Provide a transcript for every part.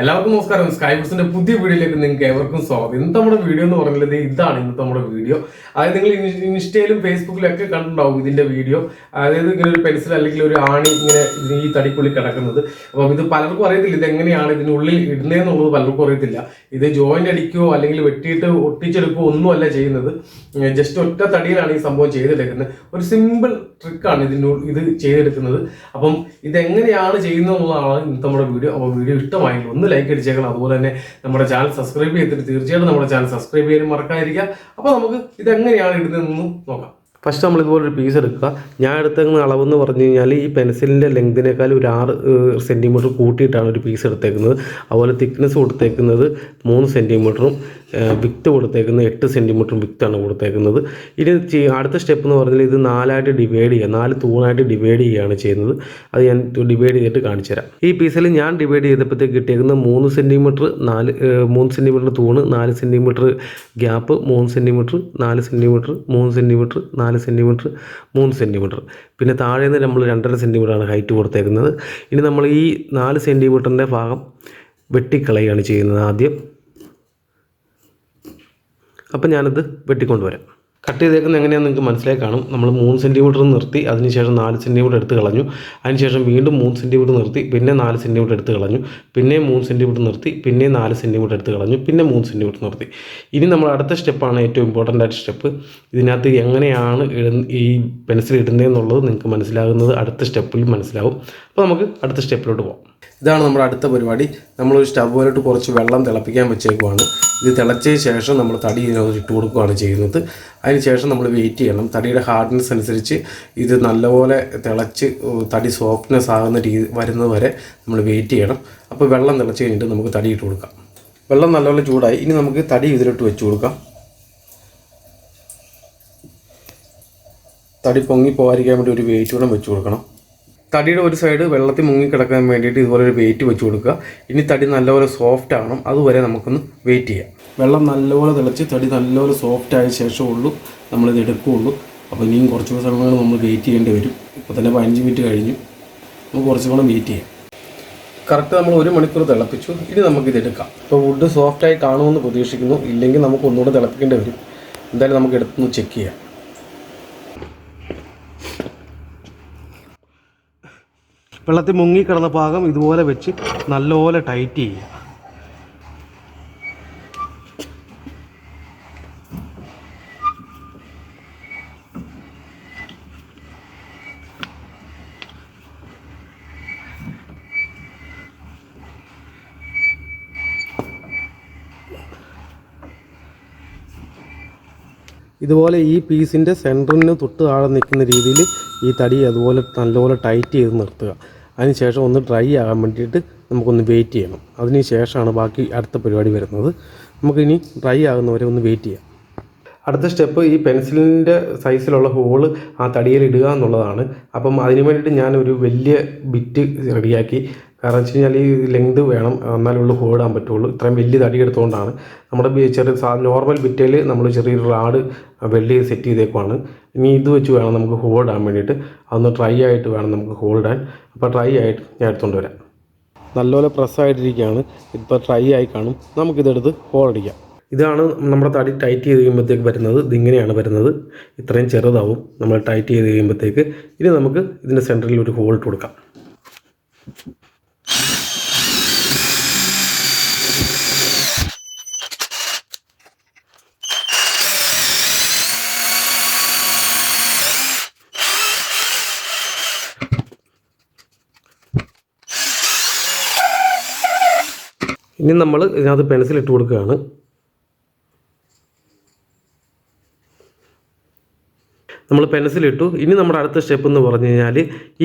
എല്ലാവർക്കും നമസ്കാരം. സ്കൈവൂഡ്സിന്റെ പുതിയ വീഡിയോയിലേക്ക് നിങ്ങൾക്ക് ഏവർക്കും സ്വാഗതം. ഇന്നത്തെ നമ്മുടെ വീഡിയോ എന്ന് പറയുന്നത് ഇതാണ്. ഇന്നത്തെ നമ്മുടെ വീഡിയോ അതായത് നിങ്ങൾ ഇൻസ്റ്റയിലും ഫേസ്ബുക്കിലും ഒക്കെ കണ്ടിട്ടുണ്ടാവും ഇതിന്റെ വീഡിയോ. അതായത് ഇങ്ങനെ ഒരു പെൻസിൽ അല്ലെങ്കിൽ ഒരു ആണി ഇങ്ങനെ ഈ തടിക്കുള്ളിൽ കിടക്കുന്നത്. അപ്പം ഇത് പലർക്കും അറിയത്തില്ല ഇത് എങ്ങനെയാണ് ഇതിനുള്ളിൽ ഇടുന്നതെന്നുള്ളത് പലർക്കും അറിയത്തില്ല. ഇത് ജോയിന്റ് അടിക്കുകയോ അല്ലെങ്കിൽ വെട്ടിയിട്ട് ഒട്ടിച്ചെടുക്കുകയോ ഒന്നുമല്ല ചെയ്യുന്നത്. ജസ്റ്റ് ഒറ്റ തടിയിലാണ് ഈ സംഭവം ചെയ്തെടുക്കുന്നത്. ഒരു സിമ്പിൾ ട്രിക്കാണ് ഇത് ചെയ്തെടുക്കുന്നത്. അപ്പം ഇതെങ്ങനെയാണ് ചെയ്യുന്നത് എന്നുള്ളതാണ് ഇന്നത്തെ നമ്മുടെ വീഡിയോ. അപ്പോൾ വീഡിയോ ഇഷ്ടമായെങ്കിൽ ഒന്ന് ലൈക്ക് അടിച്ചേക്കണം. അതുപോലെ തന്നെ നമ്മുടെ ചാനൽ സബ്സ്ക്രൈബ് ചെയ്തിട്ട് തീർച്ചയായിട്ടും നമ്മുടെ ചാനൽ സബ്സ്ക്രൈബ് ചെയ്യാനും മറക്കാതിരിക്കുക. അപ്പോൾ നമുക്ക് ഇതെങ്ങനെയാണ് ഇടുന്നതെന്ന് നോക്കാം. ഫസ്റ്റ് നമ്മൾ ഇതുപോലൊരു പീസ് എടുക്കുക. ഞാൻ എടുത്തേക്കുന്ന അളവെന്ന് പറഞ്ഞു കഴിഞ്ഞാൽ ഈ പെൻസിലിൻ്റെ ലെങ്തിനേക്കാൾ ഒരു 6 സെൻറ്റിമീറ്റർ കൂട്ടിയിട്ടാണ് ഒരു പീസ് എടുത്തേക്കുന്നത്. അതുപോലെ തിക്നെസ് കൊടുത്തേക്കുന്നത് 3 സെൻറ്റിമീറ്ററും വിക്ത് കൊടുത്തേക്കുന്നത് 8 സെൻറ്റിമീറ്ററും വിക്താണ് കൊടുത്തേക്കുന്നത്. ഇനി അടുത്ത സ്റ്റെപ്പ് എന്ന് പറഞ്ഞാൽ ഇത് 4ആയിട്ട് ഡിവൈഡ് ചെയ്യുക, 4 തൂണായിട്ട് ഡിവൈഡ് ചെയ്യുകയാണ് ചെയ്യുന്നത്. അത് ഞാൻ ഡിവൈഡ് ചെയ്തിട്ട് കാണിച്ചു തരാം. ഈ പീസിൽ ഞാൻ ഡിവൈഡ് ചെയ്തപ്പോഴത്തേക്ക് കിട്ടിയേക്കുന്നത് 3 സെൻറ്റിമീറ്റർ 3 സെൻറ്റിമീറ്റർ തൂണ്, 4 centimetre gap, 3 centimetre 4 centimetre 3 centimetre 4 centimetre 3 centimetre. പിന്നെ താഴെ നിന്ന് നമ്മൾ 2.5 സെൻറ്റിമീറ്ററാണ് ഹൈറ്റ് കൊടുത്തേക്കുന്നത്. ഇനി നമ്മൾ ഈ 4 സെൻറ്റിമീറ്ററിൻ്റെ ഭാഗം വെട്ടിക്കളയുകയാണ് ചെയ്യുന്നത് ആദ്യം. അപ്പം ഞാനത് വെട്ടിക്കൊണ്ടുവരാം. കട്ട് ചെയ്തേക്കുന്നത് എങ്ങനെയാണെന്ന് നിങ്ങൾക്ക് മനസ്സിലായി കാണും. നമ്മൾ 3 സെൻറ്റിമീറ്റർ നിർത്തി, അതിനുശേഷം 4 സെൻറ്റിമീറ്റർ എടുത്ത് കളഞ്ഞു. അതിനുശേഷം വീണ്ടും 3 സെൻറ്റിമീറ്റർ നിർത്തി, പിന്നെ 4 സെൻറ്റിമീറ്റർ എടുത്ത് കളഞ്ഞു. പിന്നെ 3 സെൻറ്റിമീറ്റർ നിർത്തി, പിന്നെ 4 സെൻറ്റിമീറ്റർ എടുത്ത് കളഞ്ഞു. പിന്നെ 3 സെൻറ്റിമീറ്റർ നിർത്തി. ഇനി നമ്മൾ അടുത്ത സ്റ്റെപ്പാണ് ഏറ്റവും ഇമ്പോർട്ടൻ്റ് ആയിട്ട് സ്റ്റെപ്പ്. ഇതിനകത്ത് എങ്ങനെയാണ് ഈ പെൻസിൽ ഇടുന്നതെന്നുള്ളത് നിങ്ങൾക്ക് മനസ്സിലാകുന്നത് അടുത്ത സ്റ്റെപ്പിൽ മനസ്സിലാവും. അപ്പോൾ നമുക്ക് അടുത്ത സ്റ്റെപ്പിലോട്ട് പോകാം. ഇതാണ് നമ്മുടെ അടുത്ത പരിപാടി. നമ്മളൊരു സ്റ്റൗവിലോട്ട് കുറച്ച് വെള്ളം തിളപ്പിക്കാൻ വെച്ചേക്കുവാണ്. ഇത് തിളച്ചതിന് ശേഷം നമ്മൾ തടി ഇതിനകത്ത് ഇട്ട് കൊടുക്കുകയാണ് ചെയ്യുന്നത്. അതിന് ശേഷം നമ്മൾ വെയിറ്റ് ചെയ്യണം. തടിയുടെ ഹാർഡ്നെസ് അനുസരിച്ച് ഇത് നല്ലപോലെ തിളച്ച് തടി സോഫ്റ്റ്നെസ് ആകുന്ന വരുന്നത് വരെ നമ്മൾ വെയിറ്റ് ചെയ്യണം. അപ്പോൾ വെള്ളം തിളച്ച് കഴിഞ്ഞിട്ട് നമുക്ക് തടി ഇട്ട് കൊടുക്കാം. വെള്ളം നല്ലപോലെ ചൂടായി. ഇനി നമുക്ക് തടി ഇതിലോട്ട് വെച്ച് കൊടുക്കാം. തടി പൊങ്ങി പോകാതിരിക്കാൻ വേണ്ടി ഒരു വെയിറ്റ് കൂടെ വെച്ച് കൊടുക്കണം. തടിയുടെ ഒരു സൈഡ് വെള്ളത്തിൽ മുങ്ങിക്കിടക്കാൻ വേണ്ടിയിട്ട് ഇതുപോലെ ഒരു വെയിറ്റ് വെച്ച് കൊടുക്കുക. ഇനി തടി നല്ലപോലെ സോഫ്റ്റ് ആവണം, അതുവരെ നമുക്കൊന്ന് വെയിറ്റ് ചെയ്യാം. വെള്ളം നല്ലപോലെ തിളച്ച് തടി നല്ലപോലെ സോഫ്റ്റ് ആയ ശേഷമുള്ളൂ നമ്മളിത് എടുക്കുകയുള്ളൂ. അപ്പോൾ ഇനിയും കുറച്ച് സമയങ്ങൾ നമ്മൾ വെയിറ്റ് ചെയ്യേണ്ടി വരും. ഇപ്പോൾ തന്നെ 15 മിനിറ്റ് കഴിഞ്ഞു. നമുക്ക് കുറച്ചും കൂടെ വെയിറ്റ് ചെയ്യാം. കറക്റ്റ് നമ്മൾ 1 മണിക്കൂർ തിളപ്പിച്ചു. ഇനി നമുക്കിത് എടുക്കാം. ഇപ്പോൾ വുഡ് സോഫ്റ്റായി കാണുമെന്ന് പ്രതീക്ഷിക്കുന്നു. ഇല്ലെങ്കിൽ നമുക്ക് ഒന്നുകൂടെ തിളപ്പിക്കേണ്ടി വരും. എന്തായാലും നമുക്ക് എടുത്തൊന്ന് ചെക്ക് ചെയ്യാം. വെള്ളത്തിൽ മുങ്ങിക്കിടന്ന ഭാഗം ഇതുപോലെ വെച്ച് നല്ലപോലെ ടൈറ്റ് ചെയ്യുക. ഇതുപോലെ ഈ പീസിൻ്റെ സെൻറ്ററിന് തൊട്ട് താഴെ നിൽക്കുന്ന രീതിയിൽ ഈ തടി അതുപോലെ നല്ലപോലെ ടൈറ്റ് ചെയ്ത് നിർത്തുക. അതിന് ശേഷം ഒന്ന് ഡ്രൈ ആകാൻ വേണ്ടിയിട്ട് നമുക്കൊന്ന് വെയിറ്റ് ചെയ്യണം. അതിന് ശേഷമാണ് ബാക്കി അടുത്ത പരിപാടി വരുന്നത്. നമുക്കിനി ഡ്രൈ ആകുന്നവരെ ഒന്ന് വെയിറ്റ് ചെയ്യാം. അടുത്ത സ്റ്റെപ്പ് ഈ പെൻസിലിൻ്റെ സൈസിലുള്ള ഹോള് ആ തടിയിൽ ഇടുക എന്നുള്ളതാണ്. അപ്പം അതിന് വേണ്ടിയിട്ട് ഞാനൊരു വലിയ ബിറ്റ് റെഡിയാക്കി. കാരണം വെച്ച് കഴിഞ്ഞാൽ ഈ ലെങ്ത് വേണം, എന്നാലുള്ള ഹോൾ ഇടാൻ പറ്റുള്ളൂ. ഇത്രയും വലിയ തടി എടുത്തുകൊണ്ടാണ്. നമ്മുടെ നോർമൽ ബിറ്റയിൽ നമ്മൾ ചെറിയൊരു റാഡ് വെൽഡ് ചെയ്ത് സെറ്റ് ചെയ്തേക്കുവാണ്. ഇനി ഇത് വെച്ച് വേണം നമുക്ക് ഹോൾ ഇടാൻ വേണ്ടിയിട്ട്. അതൊന്ന് ഡ്രൈ ആയിട്ട് വേണം നമുക്ക് ഹോൾ ഇടാൻ. അപ്പോൾ ഡ്രൈ ആയിട്ട് ഞാൻ എടുത്തുകൊണ്ട് വരാം. നല്ലപോലെ പ്രസ്സായിട്ടിരിക്കുകയാണ്. ഇപ്പോൾ ഡ്രൈ ആയി കാണും. നമുക്കിതെടുത്ത് ഹോൾ അടിക്കാം. ഇതാണ് നമ്മുടെ തടി ടൈറ്റ് ചെയ്ത് കഴിയുമ്പോഴത്തേക്ക് വരുന്നത്. ഇതിങ്ങനെയാണ് വരുന്നത്. ഇത്രയും ചെറുതാവും നമ്മൾ ടൈറ്റ് ചെയ്ത് കഴിയുമ്പോഴത്തേക്ക്. ഇനി നമുക്ക് ഇതിൻ്റെ സെൻറ്ററിൽ ഒരു ഹോൾ ഇട്ട് കൊടുക്കാം. ഇനി നമ്മൾ ഇതിനകത്ത് പെൻസിൽ ഇട്ട് കൊടുക്കുകയാണ്. നമ്മൾ പെൻസിലിട്ടു. ഇനി നമ്മുടെ അടുത്ത സ്റ്റെപ്പ് എന്ന് പറഞ്ഞു കഴിഞ്ഞാൽ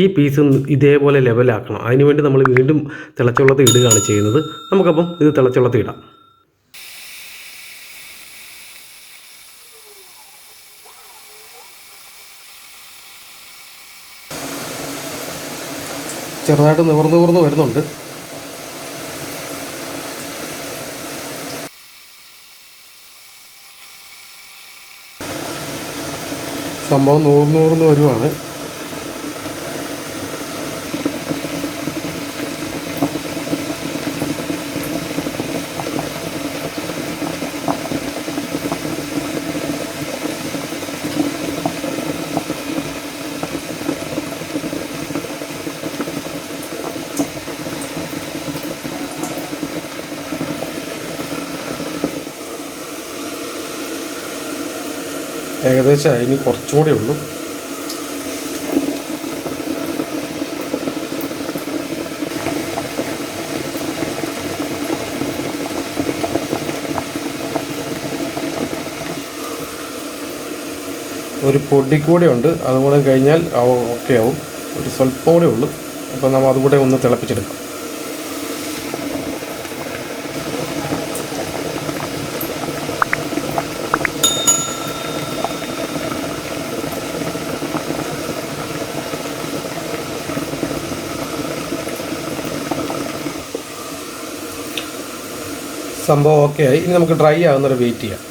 ഈ പീസ് ഇതേപോലെ ലെവലാക്കണം. അതിനുവേണ്ടി നമ്മൾ വീണ്ടും തിളച്ചുവെള്ളത്തിൽ ഇടുകയാണ് ചെയ്യുന്നത്. നമുക്കപ്പം ഇത് തിളച്ചുവെള്ളത്തിൽ ഇടാം. ചെറുതായിട്ട് നിവർന്ന് വരുന്നുണ്ട്. സംഭവം നൂർന്ന് വരുവാണ്. ഏകദേശം ഇനി കുറച്ചും കൂടെ ഉള്ളൂ. ഒരു പൊടി കൂടെ ഉണ്ട്, അതുകൂടെ കഴിഞ്ഞാൽ ഓക്കെ ആവും. ഒരു സ്വല്പം കൂടെ ഉള്ളൂ. അപ്പോൾ നമ്മൾ അതുകൂടെ ഒന്ന് തിളപ്പിച്ചെടുക്കാം. സംഭവം ഓക്കെ ആയി. ഇനി നമുക്ക് ഡ്രൈ ആകുന്നവരെ വെയിറ്റ് ചെയ്യാം.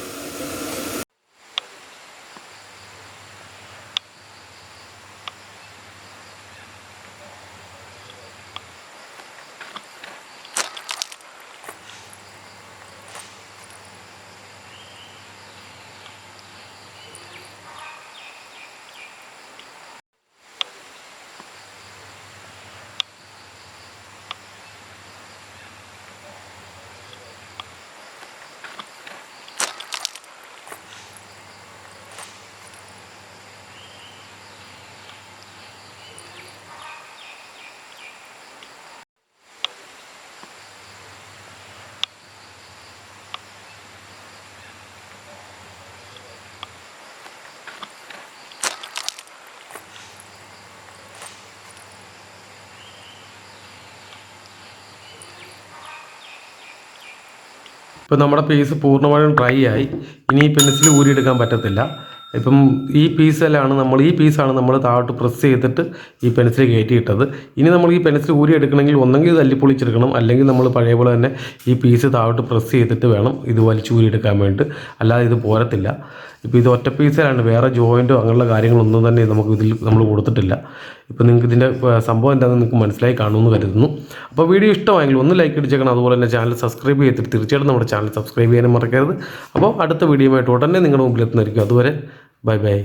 ഇപ്പം നമ്മുടെ പീസ് പൂർണ്ണമായും ഡ്രൈ ആയി. ഇനി ഈ പെൻസിൽ ഊരിയെടുക്കാൻ പറ്റത്തില്ല. ഇപ്പം ഈ പീസാണ് നമ്മൾ താഴോട്ട് പ്രസ് ചെയ്തിട്ട് ഈ പെൻസിൽ കയറ്റിയിട്ടത്. ഇനി നമ്മൾ ഈ പെൻസിൽ ഊരിയെടുക്കണമെങ്കിൽ ഒന്നെങ്കിൽ തല്ലിപ്പൊളിച്ചെടുക്കണം, അല്ലെങ്കിൽ നമ്മൾ പഴയ പോലെ തന്നെ ഈ പീസ് താഴോട്ട് പ്രസ് ചെയ്തിട്ട് വേണം ഇത് വലിച്ചൂരിയെടുക്കാൻ വേണ്ടി. അല്ലാതെ ഇത് പോരത്തില്ല. ഇപ്പോൾ ഇത് ഒറ്റ പീസിലാണ്, വേറെ ജോയിൻറ്റോ അങ്ങനെയുള്ള കാര്യങ്ങളൊന്നും തന്നെ നമുക്ക് ഇതിൽ നമ്മൾ കൊടുത്തിട്ടില്ല. ഇപ്പോൾ നിങ്ങൾക്ക് ഇതിൻ്റെ സംഭവം എന്താണെന്ന് നിങ്ങൾക്ക് മനസ്സിലായി കാണുമെന്ന് കരുതുന്നു. അപ്പോൾ വീഡിയോ ഇഷ്ടമായെങ്കിൽ ഒന്ന് ലൈക്ക് അടിച്ചേക്കണം. അതുപോലെ തന്നെ ചാനൽ സബ്സ്ക്രൈബ് ചെയ്തിട്ട് തീർച്ചയായിട്ടും നമ്മുടെ ചാനൽ സബ്സ്ക്രൈബ് ചെയ്യാനും മറക്കരുത്. അപ്പോൾ അടുത്ത വീഡിയോയുമായിട്ട് ഉടനെ നിങ്ങളുടെ മുമ്പിൽ എത്തുന്നതായിരിക്കും. അതുവരെ ബൈ ബൈ.